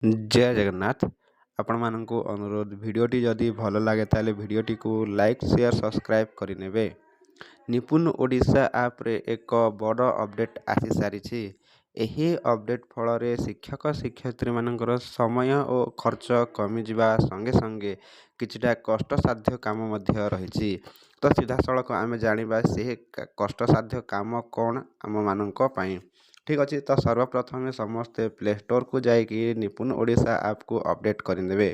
जय जगन्नाथ। आपण मानकु अनुरोध भिडियोटी जदि भल लगे ताले भिडियोटी को लाइक शेयर सब्सक्राइब करिनेबे। निपुण ओडिशा आप रे एक बड़ अपडेट आसी सारिछि। एही अपडेट फल शिक्षक शिक्षयित्री मानकर समय और खर्च कमी जिबा संगे संगे किछिटा कष्टसाध्य काम मध्य रहिछि। तो सीधा सड़क आम जानिबा से कष्टसाध्य काम कौन आम मानक पई। ठीक अच्छे। तो सर्वप्रथम समस्ते प्ले स्टोर को जाइए निपुण ओडिशा ऐप को अपडेट करदे।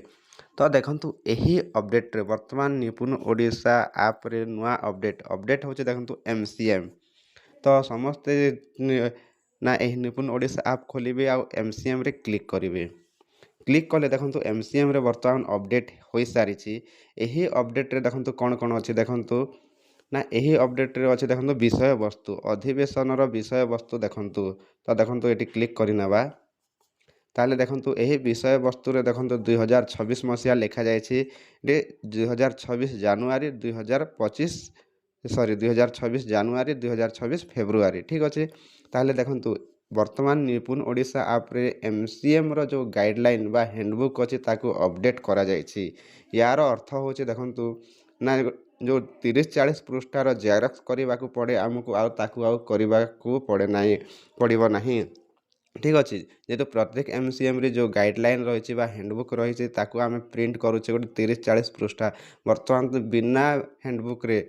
तो देखंतु यही अपडेट रे वर्तमान निपुण ओडिशा ऐप रे नुआ अपडेट होचे देखंतु एमसीएम। तो समस्ते ना यही निपुण ओडिशा ऐप खोलिबे आ एमसीएम रे क्लिक करिवे। क्लिक कले देखंतु एमसीएम रे वर्तमान अपडेट हो सारी। यही अपडेट रे देखंतु कौन कौन अच्छे देखंतु ना यही अपडेट रे अच्छे देखंतु विषय वस्तु अधिवेशन विषय वस्तु देखंतु। तो देखंतु ये क्लिक करनेबा ताले देखंतु यही विषय वस्तु रे देखंतु 2026 मसीहा लिखा जायछि। 2026 जानुआरी 2025 सॉरी 2026 जानुआरी 2026 फेब्रुआरी। ठीक अच्छे। ताले देखंतु वर्तमान निपुण ओडिशा ऐप रे एमसीएम रो जो गाइडलाइन बा हैंडबुक अच्छे ताकू अपडेट करा जायछि। यार अर्थ होचे देखंतु ना जो 30-40 पृष्ठार जेरक्स करने को पड़े आमको आउ करने को पड़े नहीं। ठीक अच्छे। जेहेतु प्रत्येक एमसीएम रे जो गाइडलाइन रही हैंडबुक रही आम प्रिंट करुचे गोटे 30-40 पृष्ठा बर्तमान तो बिना हैंडबुक रे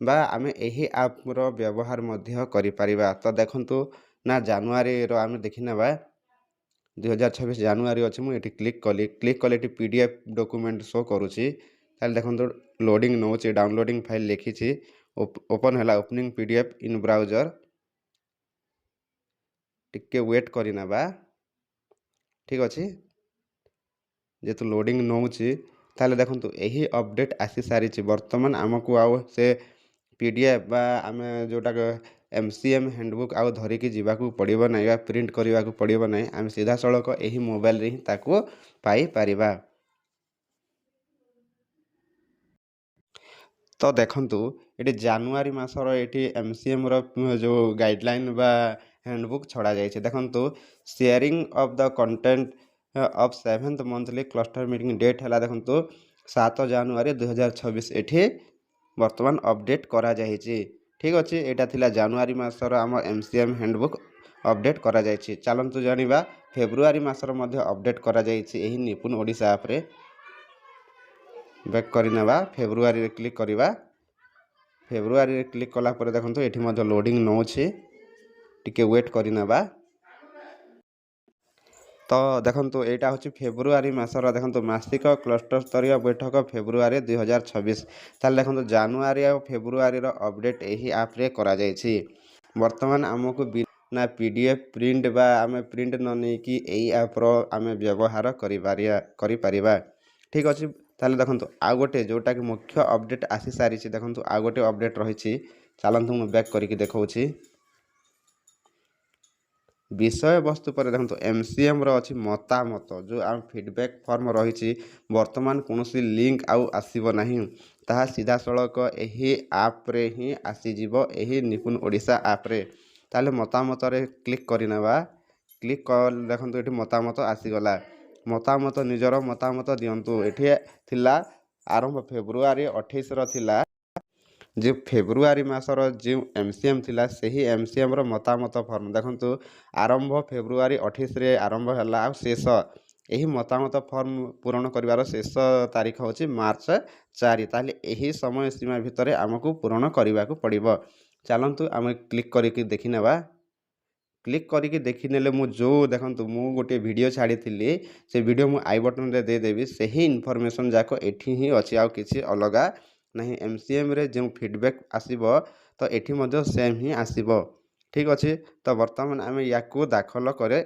बा आम यही ऐप रो व्यवहार मध्य करि परिबा। तो देखंतु ना जानुआरी रो आम देखिना 2026 जानुआरी अच्छे मुझे क्लिक कली पीडीएफ डॉक्यूमेंट शो करुची। ताले देखंतु लोडिंग नौचे डाउनलोडिंग फाइल लिखी ओपन है ओपनिंग पीडीएफ इन ब्राउजर टिके वेट करना। ठीक अच्छे। जेतु लोडिंग नौची ताले देखंतु यही अपडेट आसी सारी। वर्तमान आमको आउ से पीडीएफ बा आम जोटा एमसीएम हैंडबुक आउ धरिकी जीवाकू पड़िबो नै बा प्रिंट करने को पड़िबो नै। आम सीधा सड़क यही मोबाइल रे ही ताको पाई परिबा। तो देखंतु ये जानुआरी मासर ये एमसीएम रो जो गाइडलाइन बा हैंडबुक छड़ा जाइए। देखंतु sharing of the content of 7th monthly cluster meeting date है देखंतु 7 जानुआरी 2026 ये वर्तमान अपडेट करा जाइए। ठीक अच्छे। यहाँ थिला जानुआरी मासर आम एमसीएम हैंडबुक अपडेट करा जाइए। चलंतु जानिबा फेब्रुआरी मासर मध्य अपडेट करा जाइए यही निपुण ओडिशा ऐप रे। बैक करनेबा फेब्रुआरी रे क्लिक करवा। फेब्रुआरी रे क्लिक कला पर देखंतु एठी मध्य लोडिंग नौचे टिके वेट करनेबा। तो देखंतु एटा होची फेब्रुआरी मासर देखंतु मासिक क्लस्टर स्तरीय बैठक फेब्रुआरी 2026। ताले देखंतु जानुआरी और फेब्रुआरी रो अपडेट यही ऐप रे करा जायछि। वर्तमान हमको ना पीडीएफ प्रिंट बा आम प्रिंट न नहीं कि यही ऐप रो आम व्यवहार करि परिबा। ठीक अच्छे। ताले देखंतु आ गोटे जोटा कि मुख्य अपडेट आसी सारी। देखंतु आ गोटे अपडेट रही। चलंतु मु बैक करके देखौछि। विषय वस्तु पर देखंतु एमसीएम रो अछि मतामत जो आम फीडबैक फॉर्म रही। वर्तमान कौन लिंक आउ आसीबो नहीं ताहा सीधा सड़क यही ऐप रे ही आसीजिवो यही निपुण ओडिशा ऐप रे। ताले मतामत रे क्लिक करनेबा। क्लिक कर देखंतु एठी मतामत आसीगला। मतामत निजर मतामत दियंतु। एठी थिला आरंभ फेब्रुआरी 28 रो थिला जो फेब्रुआरी मासर जो एमसीएम थिला सही एमसीएम रो मतामत फॉर्म देखंतु आरंभ फेब्रुआरी 28 रे आरंभ हला आ शेष यही मतामत फॉर्म पूरण करिवार शेष तारीख होची मार्च 4। ताले यही समय सीमा भितर आमको पूरण करने को पड़िबो। चलंतु आम क्लिक करके देखि नेबा। क्लिक करके देखि नेले मु जो देखंतु मु गोटे वीडियो छाड़ी थिली से वीडियो मु आई बटन रे दे देबी सही इनफॉरमेशन जाको एठी ही अछि आ किछि अलगा नहीं। एमसीएम रे जो फीडबैक आसीबो तो एठी मध्य सेम ही आसीबो। ठीक अच्छे। तो वर्तमान आम या दाखल करे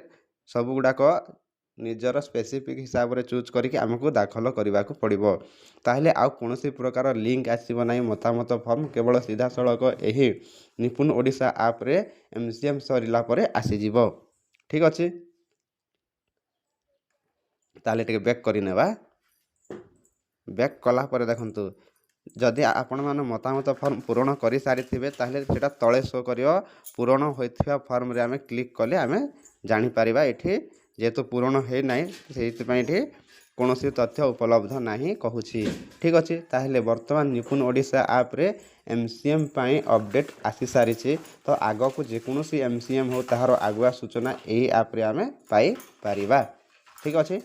सब गुड़ाक निजर स्पेसिफिक हिसाब रे चूज करके आमको दाखल करने को पड़िबो। ताहले आउ कोनोसी प्रकार लिंक आसीबो नहीं मतामत फॉर्म केवल सीधा सड़क यही निपुण ओडिशा ऐप रे एमसीएम सरिला परे आसीजिवो। ठीक अच्छे। ताले टिके बैक करनेबा। बैक कला परे देखंतु जदि आपण मान मतामत फॉर्म पूरण कर सारी ताहले सेटा तले शो करियो पूरण होइथिबा फॉर्म रे आमे क्लिक कले आमे जानि परिबा एठी ଯେହେତୁ ପୂରଣ ହେଇନାହିଁ ସେଇଥିପାଇଁ ଏଠି କୌଣସି ତଥ୍ୟ ଉପଲବ୍ଧ ନାହିଁ କହୁଛି। ଠିକ୍ ଅଛି, ତାହେଲେ ବର୍ତ୍ତମାନ ନିପୁଣ ଓଡ଼ିଶା ଆପ୍ରେ MCM ପାଇଁ ଅପଡ଼େଟ୍ ଆସିସାରିଛି। ତ ଆଗକୁ ଯେକୌଣସି MCM ହେଉ ତାହାର ଆଗୁଆ ସୂଚନା ଏହି ଆପ୍ରେ ଆମେ ପାଇପାରିବା। ଠିକ୍ ଅଛି।